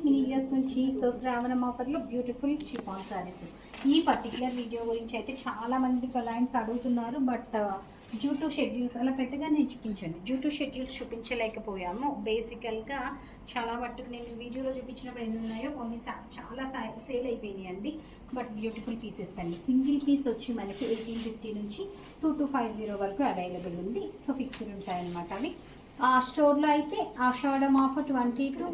Meniere's నుంచి. So శ్రావణం ఆఫర్లో బ్యూటిఫుల్ షిఫాన్ సారీస్. ఈ పర్టికులర్ వీడియో గురించి అయితే చాలా మంది క్లయింట్స్ అడుగుతున్నారు. బట్ డ్యూ టు షెడ్యూల్స్ అలా పెట్టగానే చూపించండి. డ్యూ టు షెడ్యూల్స్ చూపించలేకపోయాము. బేసికల్గా చాలా మట్టుకు నేను వీడియోలో చూపించినప్పుడు ఎన్ని ఉన్నాయో కొన్ని చాలా సేల్ అయిపోయినాయి అండి. బట్ బ్యూటిఫుల్ పీసెస్ అండి. సింగిల్ పీస్ వచ్చి మనకి 1850 నుంచి 2250 వరకు అవైలబుల్ ఉంది. సో ఫిక్స్డ్ ఉంటాయన్నమాట అవి. స్టోర్లో అయితే ఆషాఢం ఆఫర్ 20 to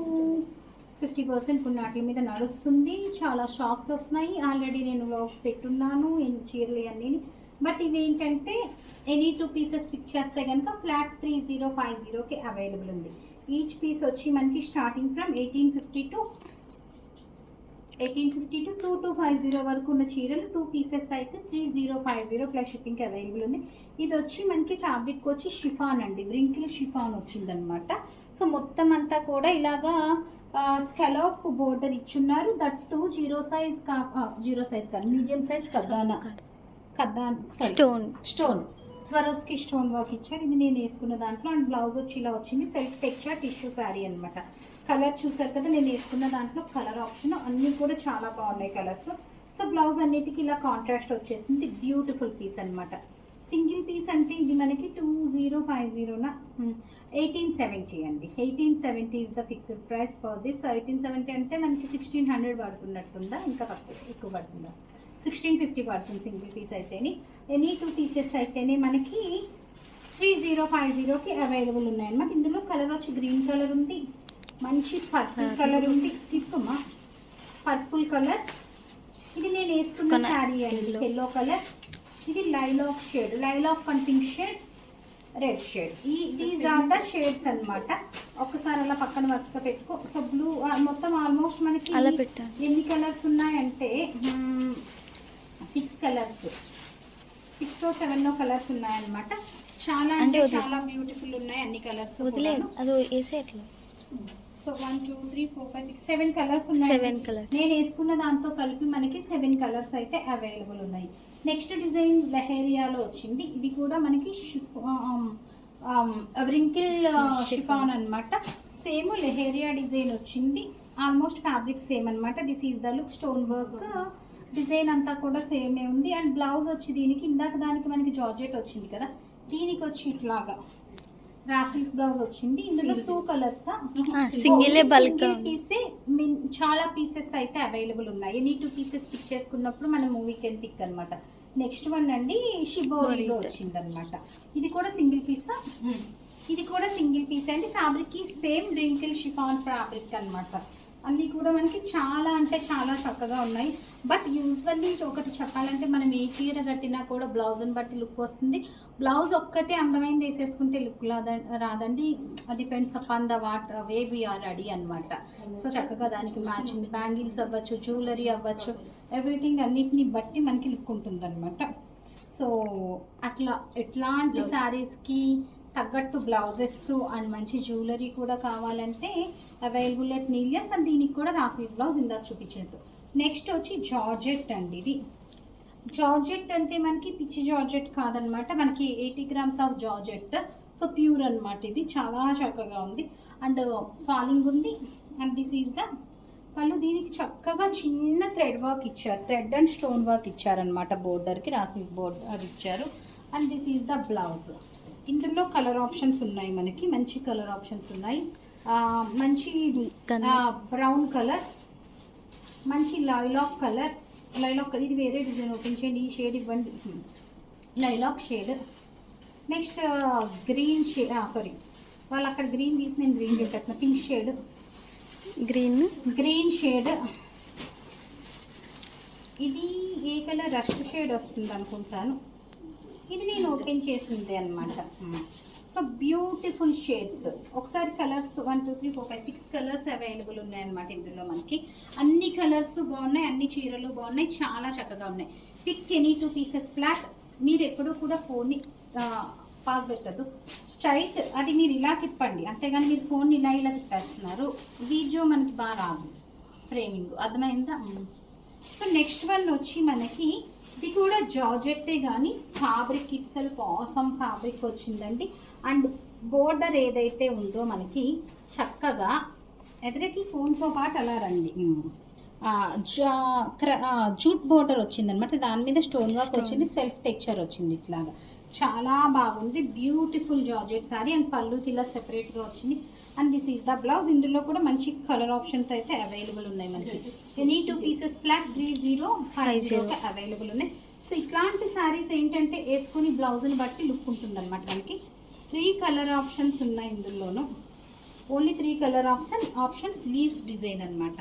50% వాటి మీద నడుస్తుంది. చాలా స్టాక్స్ వస్తున్నాయి. ఆల్రెడీ నేను వ్లాగ్స్ పెట్టున్నాను చీరలు అన్నీ. బట్ ఇవి ఏంటంటే ఎనీ 2 పీసెస్ పిక్ చేస్తే కనుక ఫ్లాట్ 3050కి అవైలబుల్ ఉంది. ఈచ్ పీస్ వచ్చి మనకి స్టార్టింగ్ ఫ్రమ్ 1850 to 2250 వరకు ఉన్న చీరలు 2 పీసెస్ అయితే 3050 ప్లస్ షిప్పింగ్కి అవైలబుల్ ఉంది. ఇది వచ్చి మనకి ఫ్యాబ్రిక్ వచ్చి షిఫాన్ అండి, వ్రింకిల్ షిఫాన్ వచ్చిందనమాట. సో మొత్తం అంతా కూడా ఇలాగా స్కెలాప్ బోర్డర్ ఇచ్చున్నారు. దట్టు జీరో సైజ్ కాదు, medium size stone Swarovski stone work ఇచ్చారు. ఇది నేను వేసుకున్న దాంట్లో. అండ్ బ్లౌజ్ వచ్చి ఇలా వచ్చింది. సెల్ఫ్ టెక్స్చర్ టిష్యూ శారీ అనమాట. కలర్ చూసారు కదా, నేను వేసుకున్న దాంట్లో కలర్ ఆప్షన్ అన్నీ కూడా చాలా బాగున్నాయి కలర్స్. సో బ్లౌజ్ అన్నిటికీ ఇలా కాంట్రాస్ట్ వచ్చేసింది. బ్యూటిఫుల్ పీస్ అనమాట. సింగిల్ పీస్ అంటే ఇది మనకి 2050 1870 అండి. 1870 is the fixed price for this. 1870 అంటే మనకి 1600 పడుతున్నట్టుందా, ఇంకా ఎక్కువ పడుతుందా? 1650 పడుతుంది సింగిల్ పీస్ అయితేనే. ఎనీ 2 పీసెస్ అయితేనే మనకి 3050కి అవైలబుల్ ఉన్నాయన్నమాట. ఇందులో కలర్ వచ్చి గ్రీన్ కలర్ ఉంది, మంచి పర్పుల్ కలర్ ఉంది. తీసుకోమా, పర్పుల్ కలర్. ఇది నేను వేసుకున్న శారీ అండి, ఎల్లో కలర్. ఇది lilac shade, lilac and pink shade, red shade. These are the shades అనమాట. ఒకసారి అలా పక్కన వరుసగా పెట్టుకో. సో బ్లూ మొత్తం ఆల్మోస్ట్ మనకి ఎన్ని కలర్స్ ఉన్నాయంటే 6 కలర్స్, 6 or 7 కలర్స్ ఉన్నాయన్నమాట. చాలా అంటే చాలా బ్యూటిఫుల్ ఉన్నాయి అన్ని కలర్స్. సో 1 2 3 4 5 6 7 కలర్స్ ఉన్నాయి. 7 కలర్స్ నేను వేసుకున్న దాంతో కలిపి మనకి 7 కలర్స్ అయితే అవైలబుల్ ఉన్నాయి. నెక్స్ట్ డిజైన్ లెహేరియాలో వచ్చింది. ఇది కూడా మనకి వ్రింకిల్ షిఫాన్ అనమాట. సేమ్ లెహేరియా డిజైన్ వచ్చింది. ఆల్మోస్ట్ ఫ్యాబ్రిక్ సేమ్ అనమాట. This is the look. Stone work design అంతా కూడా సేమే ఉంది. అండ్ బ్లౌజ్ వచ్చి దీనికి ఇందాక దానికి మనకి జార్జెట్ వచ్చింది కదా, దీనికి వచ్చి ఇట్లాగా రాసిల్క్ బ్లౌజ్ వచ్చింది. ఇందులో 2 కలర్స్, సింగిల్ పీసే చాలా పీసెస్ అయితే అవైలబుల్ ఉన్నాయి. ఎనీ 2 పీసెస్ పిక్ చేసుకున్నప్పుడు మనం మూవీ కెన్ పిక్ అనమాట. నెక్స్ట్ వన్ అండి షిబోరిలో వచ్చింది అనమాట. ఇది కూడా సింగిల్ పీస్, ఇది కూడా సింగిల్ పీస్ అండి. ఫ్యాబ్రిక్ కి సేమ్ రింకిల్ షిఫాన్ ఫ్యాబ్రిక్ అనమాట. అన్నీ కూడా మనకి చాలా అంటే చాలా చక్కగా ఉన్నాయి. బట్ యూజువల్లీ ఒకటి చెప్పాలంటే మనం ఏ చీర కట్టినా కూడా బ్లౌజ్ని బట్టి లుక్ వస్తుంది. బ్లౌజ్ ఒక్కటే అందమైంది వేసేసుకుంటే లుక్ రాదండి. Depends upon the way we are ready అనమాట. సో చక్కగా దానికి మ్యాచింగ్ బ్యాంగిల్స్ అవ్వచ్చు, జ్యువెలరీ అవ్వచ్చు, ఎవ్రీథింగ్ అన్నిటిని బట్టి మనకి లుక్ ఉంటుంది అనమాట. సో అట్లా ఎట్లాంటి శారీస్కి తగ్గట్టు బ్లౌజెస్ అండ్ మంచి జ్యువెలరీ కూడా కావాలంటే అవైలబుల్ ఎట్ నీలియస్. అండ్ దీనికి కూడా రాసి బ్లౌజ్ ఇందాక చూపించినట్టు. నెక్స్ట్ వచ్చి జార్జెట్ అండి. ఇది జార్జెట్ అంటే మనకి పిచ్చి జార్జెట్ కాదనమాట, మనకి 80 grams of georgette. So pure అనమాట. ఇది చాలా చక్కగా ఉంది అండ్ ఫాలింగ్ ఉంది. అండ్ దిస్ ఈజ్ ద వాళ్ళు దీనికి చక్కగా చిన్న థ్రెడ్ వర్క్ ఇచ్చారు, థ్రెడ్ అండ్ స్టోన్ వర్క్ ఇచ్చారనమాట. బోర్డర్కి రాసి బోర్డర్ ఇచ్చారు. And this is the blouse. ఇందులో కలర్ ఆప్షన్స్ ఉన్నాయి, మనకి మంచి కలర్ ఆప్షన్స్ ఉన్నాయి. మంచి బ్రౌన్ కలర్, మంచి లైలాక్ కలర్. లైలాక్ ఇది వేరే డిజైన్ ఓపెన్ చేయండి. ఈ షేడ్ ఇవ్వండి, lilac shade. Next green shade, sorry వాళ్ళు అక్కడ గ్రీన్ తీసి నేను గ్రీన్ చెప్పేస్తున్నా. Pink shade, green shade. ఇది ఏ కలర్, రస్ట్ షేడ్ వస్తుంది అనుకుంటాను. ఇది నేను ఓపెన్ చేసింది అనమాట. So beautiful shades. ఒకసారి కలర్స్ 1 2 3 4 5 6 కలర్స్ అవైలబుల్ ఉన్నాయన్నమాట. ఇందులో మనకి అన్ని కలర్స్ బాగున్నాయి, అన్ని చీరలు బాగున్నాయి, చాలా చక్కగా ఉన్నాయి. Pick any 2 pieces flat. మీరు ఎప్పుడూ కూడా ఫోన్ని పాస్ పెట్టద్దు, స్ట్రైట్. అది మీరు ఇలా తిప్పండి, అంతేగాని మీరు ఫోన్ ఇలా తిప్పేస్తున్నారు. వీడియో మనకి బాగా రాదు, ఫ్రేమింగ్ అర్థమైందా? సో నెక్స్ట్ వన్ వచ్చి మనకి ఇది కూడా జార్జెట్టే కానీ ఫ్యాబ్రిక్ ఇట్సెల్ఫ్ ఆసమ్ ఫ్యాబ్రిక్ వచ్చిందండి. అండ్ బోర్డర్ ఏదైతే ఉందో మనకి చక్కగా ఎదురికి ఫోన్తో పాటు అలా రండి. జూట్ బోర్డర్ వచ్చిందనమాట, దాని మీద స్టోన్ వర్క్ వచ్చింది, సెల్ఫ్ టెక్చర్ వచ్చింది ఇట్లాగా. చాలా బాగుంది, బ్యూటిఫుల్ జార్జెట్ సారీ. అండ్ పళ్ళుకి ఇలా సెపరేట్గా వచ్చింది. And this is the blouse. ఇందులో కూడా మంచి కలర్ ఆప్షన్స్ అయితే అవైలబుల్ ఉన్నాయి మనకి. ఎనీ 2 పీసెస్ ఫ్లాట్ 3050 అవైలబుల్ ఉన్నాయి. సో ఇట్లాంటి శారీస్ ఏంటంటే వేసుకొని బ్లౌజ్ని బట్టి లుక్ ఉంటుంది అనమాట. మనకి 3 కలర్ ఆప్షన్స్ ఉన్నాయి ఇందులోనూ. Only 3 colour options leaves design అనమాట.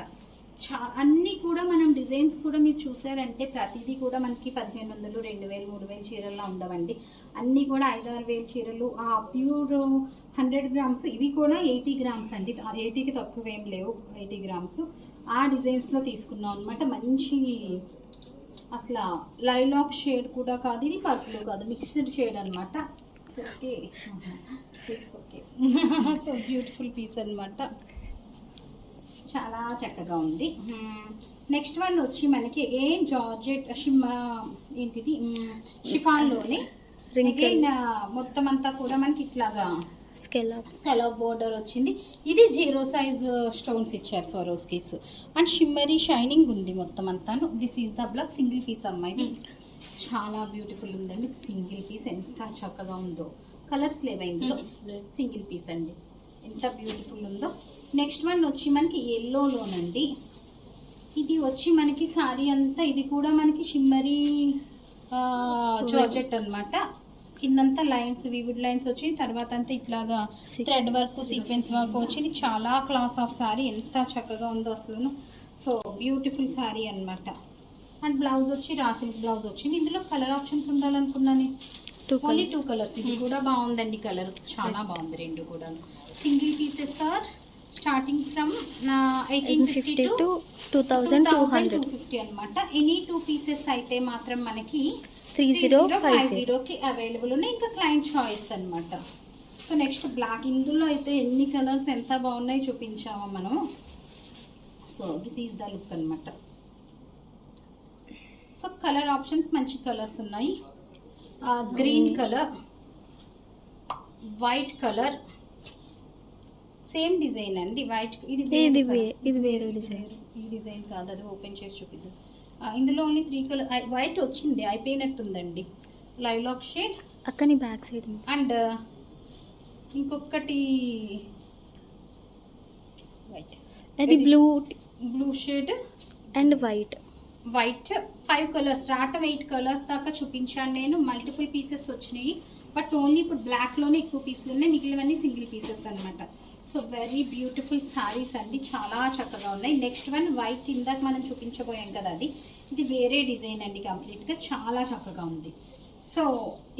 అన్నీ కూడా మనం డిజైన్స్ కూడా మీరు చూసారంటే ప్రతిదీ కూడా మనకి 1500, 2000, 3000 చీరల్లో ఉండవండి. అన్నీ కూడా 5-6 చీరలు. ఆ ప్యూర్ 100 గ్రామ్స్ ఇవి కూడా 80 గ్రామ్స్ అండి. 80కి తక్కువ ఏం లేవు, 80 గ్రామ్స్. ఆ డిజైన్స్లో తీసుకున్నాం అనమాట. మంచి అసలు లైలాక్ షేడ్ కూడా కాదు, ఇది పర్పుల్ కాదు, మిక్స్డ్ షేడ్ అనమాట. Okay okay so beautiful piece అనమాట, చాలా చక్కగా ఉంది. నెక్స్ట్ వన్ వచ్చి మనకి జార్జెట్ ఏంటిది షిఫాన్లోనే మొత్తం అంతా కూడా మనకి ఇట్లాగా స్కెలప్ బోర్డర్ వచ్చింది. ఇది 0 సైజ్ స్టోన్స్ ఇచ్చారు స్వరోస్కీస్. అండ్ షిమ్మరీ షైనింగ్ ఉంది మొత్తం అంతాను. This is the blouse. Single piece అమ్మాయి, చాలా బ్యూటిఫుల్ ఉందండి. సింగిల్ పీస్ ఎంత చక్కగా ఉందో, కలర్స్ లేవైందో, సింగిల్ పీస్ అండి, ఎంత బ్యూటిఫుల్ ఉందో. నెక్స్ట్ వన్ వచ్చి మనకి ఎల్లోలోనండి. ఇది వచ్చి మనకి సారీ అంతా, ఇది కూడా మనకి షిమ్మరీ జార్జెట్ అనమాట. కిందంతా లైన్స్, వివిడ్ లైన్స్ వచ్చి, తర్వాత అంతా ఇట్లాగా థ్రెడ్ వర్క్, సీక్వెన్స్ వర్క్ వచ్చింది. చాలా క్లాస్ ఆఫ్ సారీ, ఎంత చక్కగా ఉందో అసలు. సో బ్యూటిఫుల్ సారీ అనమాట. అండ్ బ్లౌజ్ వచ్చి రాసిల్క్ బ్లౌజ్ వచ్చింది. ఇందులో కలర్ ఆప్షన్స్ ఉండాలనుకున్నాను, ఓన్లీ 2 కలర్స్. ఇది కూడా బాగుందండి, కలర్ చాలా బాగుంది రెండు కూడా. Single pieces are starting from 1850 to 2250 అనమాట. ఎనీ 2 పీసెస్ అయితే మాత్రం మనకి 3050కి అవైలబుల్ ఉన్నాయి. ఇంకా క్లయింట్ చాయిస్ అనమాట. So next black. ఇందులో అయితే ఎన్ని కలర్స్ ఎంత బాగున్నాయి చూపించామా మనం. So this is the look అనమాట. సో కలర్ ఆప్షన్స్ మంచి కలర్స్ ఉన్నాయి. Green colour, white colour, same design అండి. వైట్ ఇది వేరే డిజైన్. ఈ డిజైన్ కాదు, అది ఓపెన్ చేసి చూపిద్దాం. ఇందులో ఓన్లీ 3 కలర్. వైట్ వచ్చింది, అయిపోయినట్టుందండి. లైలాక్ షేడ్ అక్కని బ్యాక్ సైడ్. అండ్ ఇంకొకటి వైట్, అది blue shade and white. 5 colours, 8 colours దాకా చూపించాను నేను. మల్టిపుల్ పీసెస్ వచ్చినాయి, బట్ ఓన్లీ ఇప్పుడు బ్లాక్లోనే ఎక్కువ పీసులు ఉన్నాయి, మిగిలినవన్నీ సింగిల్ పీసెస్ అనమాట. సో వెరీ బ్యూటిఫుల్ శారీస్ అండి, చాలా చక్కగా ఉన్నాయి. నెక్స్ట్ వన్ వైట్, ఇందాక మనం చూపించబోయాం కదా అది. ఇది వేరే డిజైన్ అండి, కంప్లీట్గా చాలా చక్కగా ఉంది. సో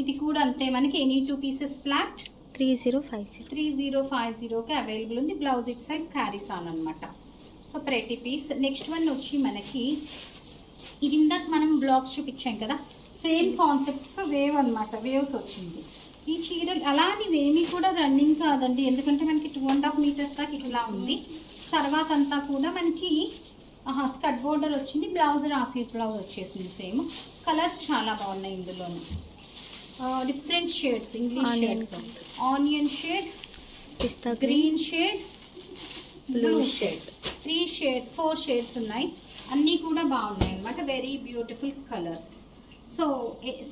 ఇది కూడా అంతే, మనకి ఎనీ 2 పీసెస్ ఫ్లాట్ 3050కి అవైలబుల్ ఉంది. Blouse it self carries on అనమాట. సో ప్రతి పీస్. నెక్స్ట్ వన్ వచ్చి మనకి ఇది ఇందాక మనం బ్లాగ్స్ చూపించాం కదా, సేమ్ కాన్సెప్ట్స్ వేవ్ అనమాట. వేవ్స్ వచ్చింది. ఈ చీరలు అలాంటివేమీ కూడా రన్నింగ్ కాదండి, ఎందుకంటే మనకి 2.5 మీటర్స్ దాకా ఇట్లా ఉంది. తర్వాత అంతా కూడా మనకి స్కర్ట్ బోర్డర్ వచ్చింది. బ్లౌజ్ రాసి బ్లౌజ్ వచ్చేసింది సేమ్. కలర్స్ చాలా బాగున్నాయి ఇందులోను. Different shades, English shades, onion shade, green shade, blue shade, 4 shades ఉన్నాయి. అన్నీ కూడా బాగున్నాయి అన్నమాట. Very beautiful colours. So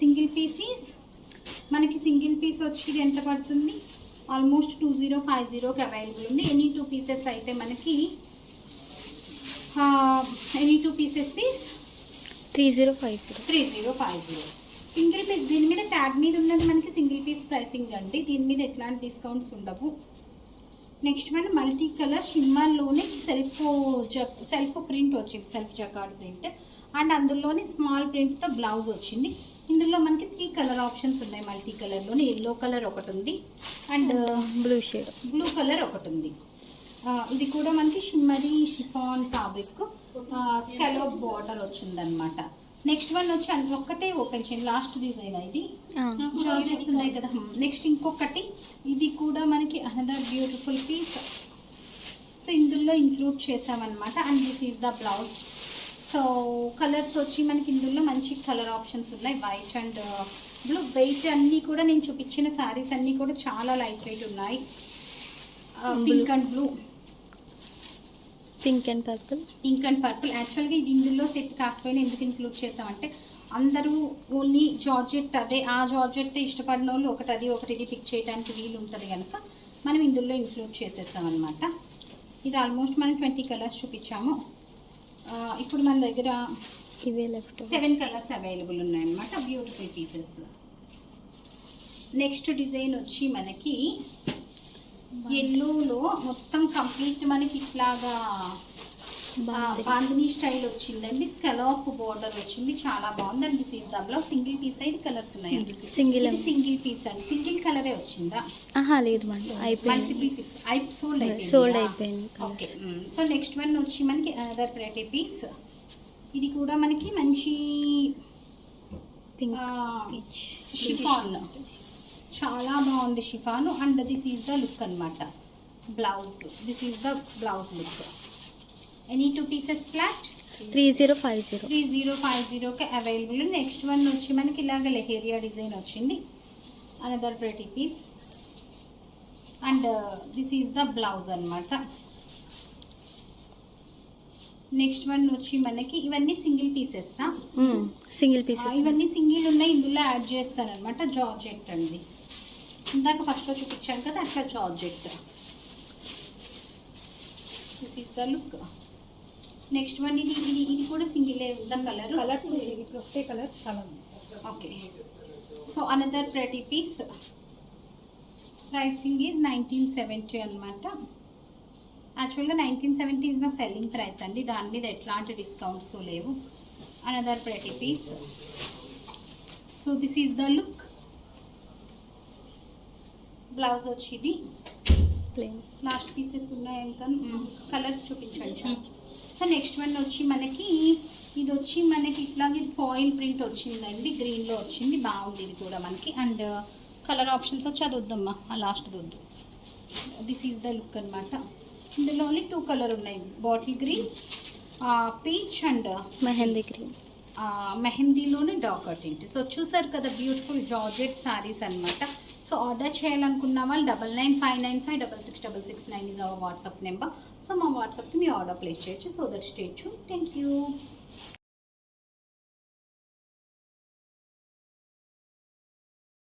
single pieces మనకి, సింగిల్ పీస్ వచ్చి ఎంత పడుతుంది, ఆల్మోస్ట్ 2050కి అవైలబుల్ ఉంది. ఎనీ 2 పీసెస్ అయితే మనకి ఎనీ 2 పీసెస్ 3050. సింగిల్ పీస్, దీని మీద ట్యాగ్ మీద ఉన్నది మనకి సింగిల్ పీస్ ప్రైసింగ్ అండి. దీని మీద ఎట్లాంటి డిస్కౌంట్స్ ఉండవు. నెక్స్ట్ మన మల్టీ కలర్ షిమ్మర్లోనే సెల్ఫ్ ప్రింట్ వచ్చింది, సెల్ఫ్ జకార్డ్ ప్రింట్. అండ్ అందులోనే స్మాల్ ప్రింట్తో బ్లౌజ్ వచ్చింది. ఇందులో మనకి 3 కలర్ ఆప్షన్స్ ఉన్నాయి. మల్టీ కలర్లోనే ఎల్లో కలర్ ఒకటి ఉంది, అండ్ బ్లూ కలర్ ఒకటి ఉంది. ఇది కూడా మనకి shimmery chiffon fabric, scallop border వచ్చిందనమాట. నెక్స్ట్ వన్ వచ్చి ఒక్కటే ఓపెన్ చేయండి, లాస్ట్ డిజైన్ ఇది జార్జెట్స్ ఉన్నాయి కదా. నెక్స్ట్ ఇంకొకటి, ఇది కూడా మనకి అనదర్ బ్యూటిఫుల్ పీస్. సో ఇందులో ఇంక్లూడ్ చేసామన్నమాట. And this is the blouse. So colours వచ్చి మనకి ఇందులో మంచి కలర్ ఆప్షన్స్ ఉన్నాయి, వైట్ అండ్ బ్లూ. వెయిట్ అన్నీ కూడా నేను చూపించిన శారీస్ అన్నీ కూడా చాలా లైట్ వెయిట్ ఉన్నాయి. Pink and blue, pink and purple. Pink and purple. యాక్చువల్గా ఇది ఇందులో సెట్ కాకపోయినా ఎందుకు ఇంక్లూడ్ చేసామంటే అందరూ ఓన్లీ జార్జెట్ అదే ఆ జార్జెట్ ఇష్టపడిన వాళ్ళు ఒకటి అది ఒకటి ఇది పిక్ చేయడానికి వీలు ఉంటుంది కనుక మనం ఇందులో ఇంక్లూడ్ చేసేసాం అనమాట. ఇది ఆల్మోస్ట్ మనం 20 కలర్స్ చూపించాము. ఇప్పుడు మన దగ్గర ఇవే లెఫ్ట్ 7 కలర్స్ అవైలబుల్ ఉన్నాయన్నమాట. Beautiful pieces. నెక్స్ట్ డిజైన్ వచ్చి మనకి ఎల్లోలో మొత్తం కంప్లీట్ మనకి ఇట్లాగా బాందినీ స్టైల్ వచ్చిందండి. స్కలాప్ బోర్డర్ వచ్చింది, చాలా బాగుందండి. This is the blouse. Single piece అయితే కలర్స్ ఉన్నాయి. సింగిల్ పీస్ అండి. సింగిల్ కలరే వచ్చిందా? లేదు మేడం, అయిపోయింది. మల్టిపుల్ పీస్ సోల్డ్ అయిపోయింది. ఓకే. సో నెక్స్ట్ వన్ వచ్చి మనకి అనదర్ ప్రెటీ పీస్. ఇది కూడా మనకి మంచి షిఫాన్, చాలా బాగుంది chiffon. And this is the look అనమాట. Blouse, this is the blouse look. Any 2 pieces flat 3050కి అవైలబుల్. నెక్స్ట్ వన్ వచ్చి మనకి ఇలాగ లెహేరియా డిజైన్ వచ్చింది. Another pretty piece. And this is the blouse అనమాట. నెక్స్ట్ వన్ వచ్చి మనకి ఇవన్నీ సింగిల్ పీసెస్. ఇవన్నీ సింగిల్ ఉన్నాయి, ఇందులో యాడ్ చేస్తాను అనమాట. జార్జెట్ అండి, ఇందాక ఫస్ట్లో చూపించాను కదా అట్లా georgette. This is the look. Next one ఇది కూడా సింగిల్ ద కలర్స్ ఒకే కలర్ చాలా okay. So another pretty piece. Pricing is 1970 అనమాట. యాక్చువల్గా 1970 ఈజ్ ద సెల్లింగ్ ప్రైస్ అండి, దాని మీద ఎట్లాంటి డిస్కౌంట్స్ లేవు. Another pretty piece. So this is the look. Blouse వచ్చి ఇది ప్లెయిన్. లాస్ట్ పీసెస్ ఉన్నాయి ఇంకా కలర్స్ చూపించండి చాలు. సో నెక్స్ట్ వన్ వచ్చి మనకి ఇది వచ్చి మనకి ఇట్లాగే ఫాయిల్ ప్రింట్ వచ్చిందండి, గ్రీన్లో వచ్చింది, బాగుంది ఇది కూడా మనకి. అండ్ కలర్ ఆప్షన్స్ వచ్చి అది వద్దమ్మా, ఆ లాస్ట్ వద్దు. దిస్ ఈజ్ ద లుక్ అనమాట. ఇందులో ఓన్లీ 2 కలర్ ఉన్నాయి, bottle green, peach and mehndi green. మెహందీలోనే డాకర్ టింట్. సో చూసారు కదా బ్యూటిఫుల్ జార్జెట్ శారీస్ అనమాట. సో ఆర్డర్ చేయాలనుకున్న వాళ్ళు 9995566669 is our WhatsApp number. So మా వాట్సాప్కి మీ ఆర్డర్ ప్లేస్ చేయొచ్చు. So that stay tune. Thank you.